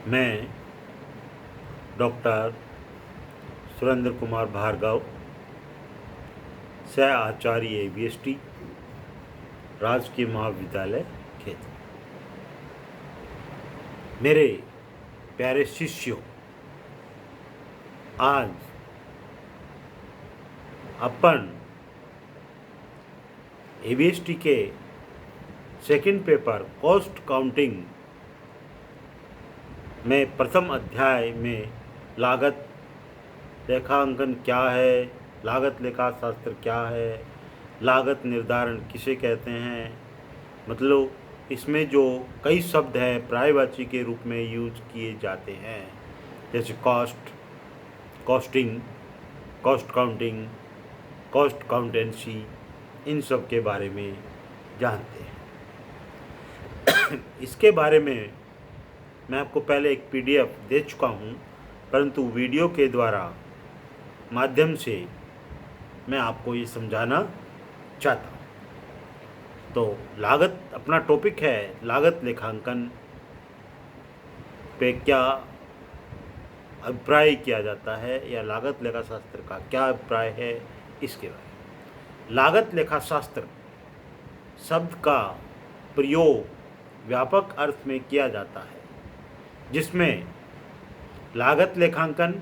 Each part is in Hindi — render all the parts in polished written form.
मैं डॉक्टर सुरेंद्र कुमार भार्गव, सह आचार्य ABST, राजकीय महाविद्यालय खेत। मेरे प्यारे शिष्यों, आज अपन ABST के सेकंड पेपर कॉस्ट काउंटिंग में प्रथम अध्याय में लागत लेखांकन क्या है, लागत लेखा शास्त्र क्या है, लागत निर्धारण किसे कहते हैं, मतलब इसमें जो कई शब्द हैं पर्यायवाची के रूप में यूज किए जाते हैं, जैसे cost, costing, cost accounting, cost accountancy, इन सब के बारे में जानते हैं। इसके बारे में मैं आपको पहले एक PDF दे चुका हूँ, परंतु वीडियो के द्वारा माध्यम से मैं आपको ये समझाना चाहता हूँ। तो लागत अपना टॉपिक है, लागत लेखांकन पे क्या अभिप्राय किया जाता है या लागत लेखा शास्त्र का क्या अभिप्राय है, इसके बारे में। लागत लेखा शास्त्र शब्द का प्रयोग व्यापक अर्थ में किया जाता है, जिसमें लागत लेखांकन,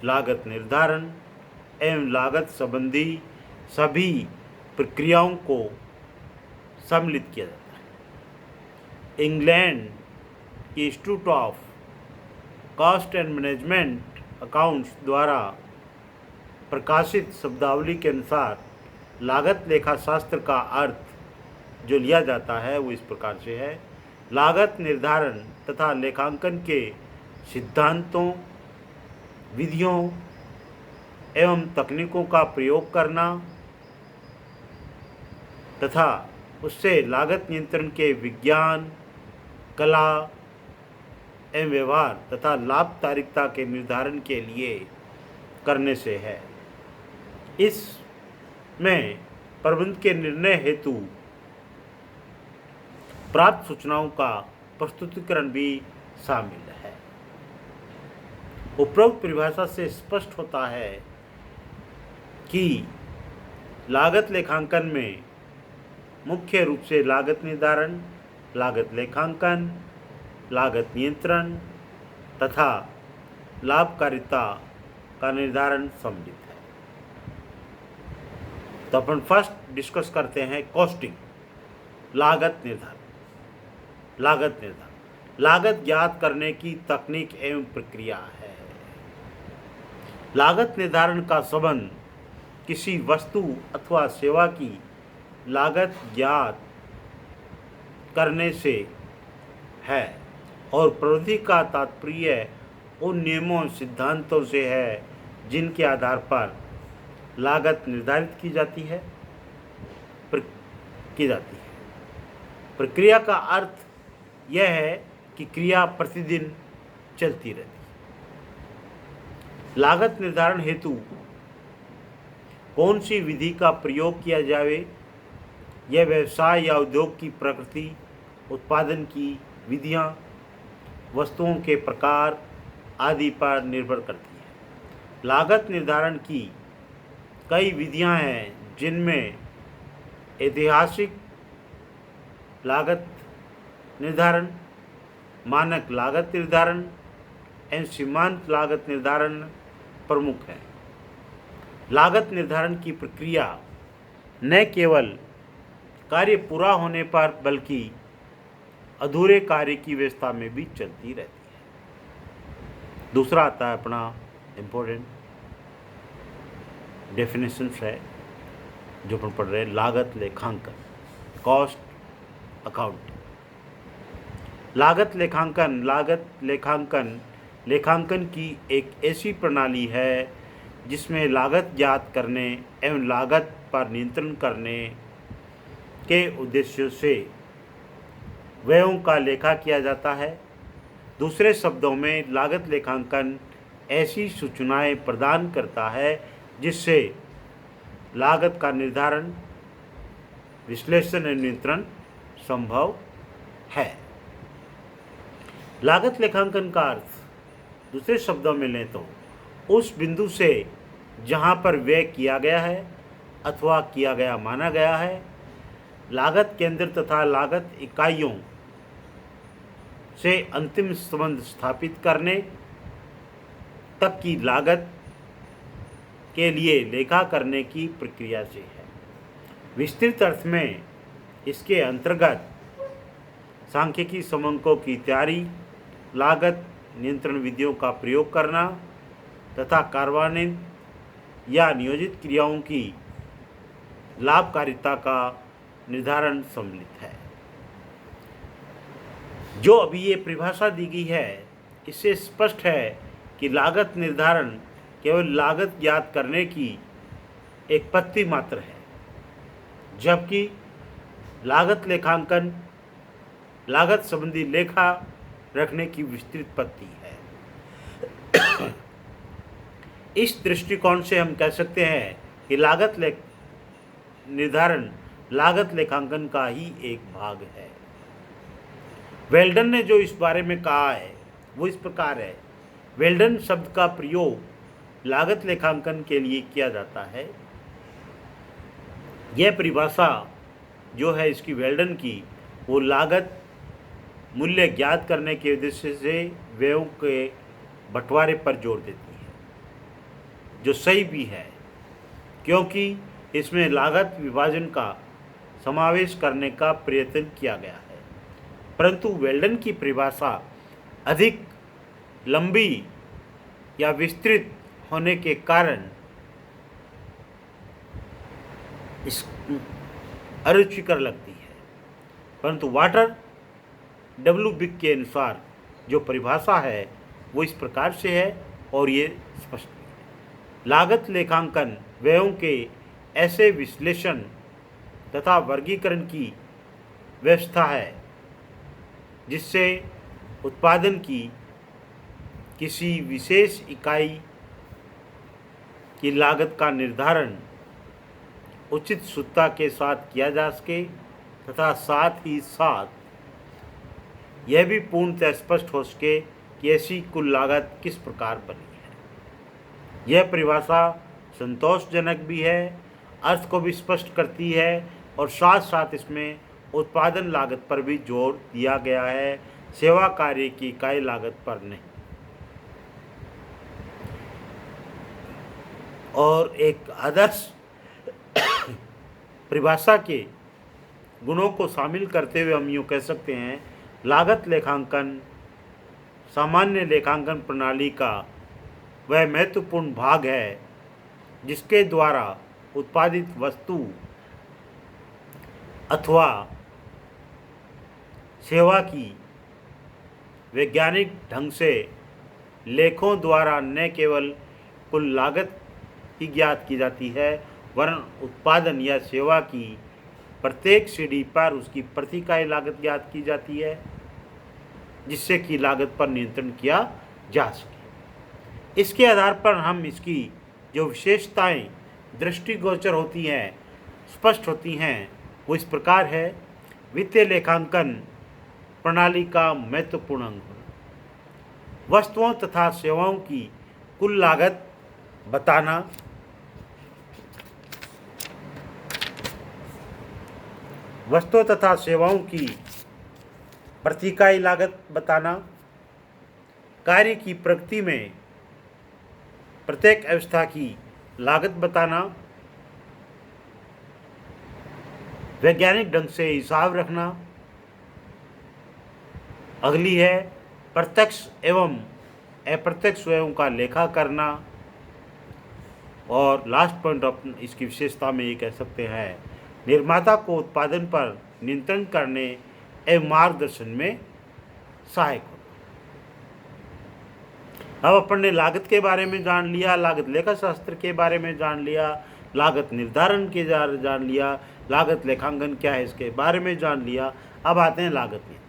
लागत निर्धारण एवं लागत संबंधी सभी प्रक्रियाओं को सम्मिलित किया जाता है। इंग्लैंड की institute of cost and management accounts द्वारा प्रकाशित शब्दावली के अनुसार लागत लेखा शास्त्र का अर्थ जो लिया जाता है वो इस प्रकार से है: लागत निर्धारण तथा लेखांकन के सिद्धांतों, विधियों एवं तकनीकों का प्रयोग करना तथा उससे लागत नियंत्रण के विज्ञान, कला एवं व्यवहार तथा लाभकारिता के निर्धारण के लिए करने से है। इसमें प्रबंध के निर्णय हेतु प्राप्त सूचनाओं का प्रस्तुतिकरण भी शामिल है। उपरोक्त परिभाषा से स्पष्ट होता है कि लागत लेखांकन में मुख्य रूप से लागत निर्धारण, लागत लेखांकन, लागत नियंत्रण तथा लाभकारिता का निर्धारण सम्मिलित है। तो अपन फर्स्ट डिस्कस करते हैं कॉस्टिंग, लागत निर्धारण। लागत ज्ञात करने की तकनीक एवं प्रक्रिया है। लागत निर्धारण का संबंध किसी वस्तु अथवा सेवा की लागत ज्ञात करने से है और प्रविधि का तात्पर्य उन नियमों सिद्धांतों से है जिनके आधार पर लागत निर्धारित की जाती है। प्रक्रिया का अर्थ यह है कि क्रिया प्रतिदिन चलती रहती है। लागत निर्धारण हेतु कौन सी विधि का प्रयोग किया जाए, यह व्यवसाय या उद्योग की प्रकृति, उत्पादन की विधियां, वस्तुओं के प्रकार आदि पर निर्भर करती है। लागत निर्धारण की कई विधियां हैं, जिनमें ऐतिहासिक लागत निर्धारण, मानक लागत निर्धारण एवं सीमांत लागत निर्धारण प्रमुख है। लागत निर्धारण की प्रक्रिया न केवल कार्य पूरा होने पर बल्कि अधूरे कार्य की व्यवस्था में भी चलती रहती है। दूसरा आता है अपना इम्पोर्टेंट डेफिनेशंस है जो अपन पढ़ रहे हैं, लागत लेखांकन, कॉस्ट अकाउंटिंग। लागत लेखांकन की एक ऐसी प्रणाली है जिसमें लागत ज्ञात करने एवं लागत पर नियंत्रण करने के उद्देश्य से व्ययों का लेखा किया जाता है। दूसरे शब्दों में, लागत लेखांकन ऐसी सूचनाएं प्रदान करता है जिससे लागत का निर्धारण, विश्लेषण एवं नियंत्रण संभव है। लागत लेखांकन का अर्थ दूसरे शब्दों में लें तो उस बिंदु से जहाँ पर व्यय किया गया है अथवा किया गया माना गया है, लागत केंद्र तथा लागत इकाइयों से अंतिम संबंध स्थापित करने तक की लागत के लिए लेखा करने की प्रक्रिया से है। विस्तृत अर्थ में इसके अंतर्गत सांख्यिकी समंकों की तैयारी, लागत नियंत्रण विधियों का प्रयोग करना तथा कार्यान्वयन या नियोजित क्रियाओं की लाभकारिता का निर्धारण सम्मिलित है। जो अभी ये परिभाषा दी गई है, इससे स्पष्ट है कि लागत निर्धारण केवल लागत ज्ञात करने की एक पद्धति मात्र है, जबकि लागत लेखांकन लागत संबंधी लेखा रखने की विस्तृत पद्धति है। इस दृष्टिकोण से हम कह सकते हैं कि लागत निर्धारण लागत लेखांकन का ही एक भाग है। वेल्डन ने जो इस बारे में कहा है वो इस प्रकार है। वेल्डन शब्द का प्रयोग लागत लेखांकन के लिए किया जाता है। यह परिभाषा जो है इसकी वेल्डन की, वो लागत मूल्य ज्ञात करने के उद्देश्य से व्ययों के बंटवारे पर जोर देती है, जो सही भी है क्योंकि इसमें लागत विभाजन का समावेश करने का प्रयत्न किया गया है। परंतु वेल्डन की परिभाषा अधिक लंबी या विस्तृत होने के कारण इस अरुचिकर लगती है। परंतु वाटर डब्ल्यू बिक के अनुसार जो परिभाषा है वो इस प्रकार से है और ये स्पष्ट है। लागत लेखांकन व्ययों के ऐसे विश्लेषण तथा वर्गीकरण की व्यवस्था है जिससे उत्पादन की किसी विशेष इकाई की लागत का निर्धारण उचित शुद्धता के साथ किया जा सके तथा साथ ही साथ यह भी पूर्णतः स्पष्ट हो सके कि ऐसी कुल लागत किस प्रकार बनी है। यह परिभाषा संतोषजनक भी है, अर्थ को भी स्पष्ट करती है और साथ साथ इसमें उत्पादन लागत पर भी जोर दिया गया है, सेवा कार्य की इकाई लागत पर नहीं। और एक आदर्श परिभाषा के गुणों को शामिल करते हुए हम यूँ कह सकते हैं, लागत लेखांकन सामान्य लेखांकन प्रणाली का वह महत्वपूर्ण भाग है जिसके द्वारा उत्पादित वस्तु अथवा सेवा की वैज्ञानिक ढंग से लेखों द्वारा न केवल कुल लागत ही ज्ञात की जाती है, वरन उत्पादन या सेवा की प्रत्येक सीढ़ी पर उसकी प्रति इकाई लागत ज्ञात की जाती है, जिससे कि लागत पर नियंत्रण किया जा सके। इसके आधार पर हम इसकी जो विशेषताएं दृष्टिगोचर होती हैं, स्पष्ट होती हैं, वो इस प्रकार है। वित्तीय लेखांकन प्रणाली का महत्वपूर्ण अंग, वस्तुओं तथा सेवाओं की कुल लागत बताना, वस्तुओं तथा सेवाओं की प्रति इकाई लागत बताना, कार्य की प्रगति में प्रत्येक अवस्था की लागत बताना, वैज्ञानिक ढंग से हिसाब रखना। अगली है प्रत्यक्ष एवं अप्रत्यक्ष व्ययों का लेखा करना। और लास्ट पॉइंट इसकी विशेषता में ये कह सकते हैं, निर्माता को उत्पादन पर नियंत्रण करने एवं मार्गदर्शन में सहायक हो। अब अपन ने लागत के बारे में जान लिया, लागत लेखा शास्त्र के बारे में जान लिया, लागत निर्धारण के जान लिया, लागत लेखांकन क्या है इसके बारे में जान लिया। अब आते हैं लागत नियंत्रण।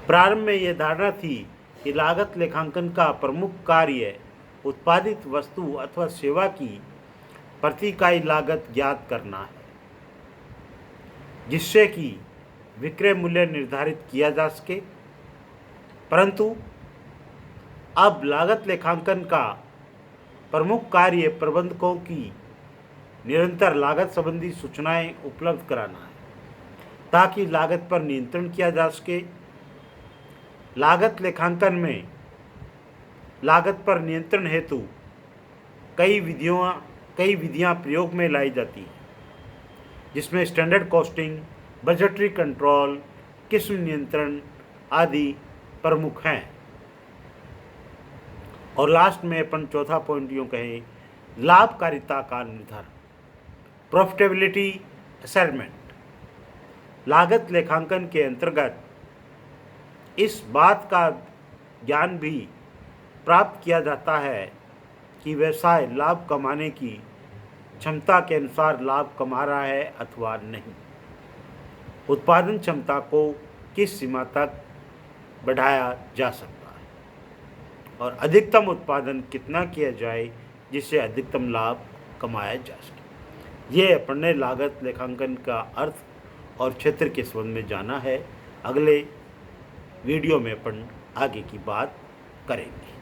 प्रारंभ में यह धारणा थी कि लागत लेखांकन का प्रमुख कार्य उत्पादित वस्तु अथवा सेवा की प्रति इकाई लागत ज्ञात करना है, जिससे कि विक्रय मूल्य निर्धारित किया जा सके परंतु अब लागत लेखांकन का प्रमुख कार्य प्रबंधकों की निरंतर लागत संबंधी सूचनाएं उपलब्ध कराना है ताकि लागत पर नियंत्रण किया जा सके। लागत लेखांकन में लागत पर नियंत्रण हेतु कई विधियां प्रयोग में लाई जाती हैं, जिसमें स्टैंडर्ड कॉस्टिंग, बजटरी कंट्रोल, किस्म नियंत्रण आदि प्रमुख हैं। और लास्ट में अपन चौथा पॉइंट यूँ कहें, लाभकारिता का निर्धारण, प्रॉफिटेबिलिटी असेसमेंट। लागत लेखांकन के अंतर्गत इस बात का ज्ञान भी प्राप्त किया जाता है कि व्यवसाय लाभ कमाने की क्षमता के अनुसार लाभ कमा रहा है अथवा नहीं, उत्पादन क्षमता को किस सीमा तक बढ़ाया जा सकता है और अधिकतम उत्पादन कितना किया जाए जिससे अधिकतम लाभ कमाया जा सके। ये अपन ने लागत लेखांकन का अर्थ और क्षेत्र के संबंध में जाना है। अगले वीडियो में अपन आगे की बात करेंगे।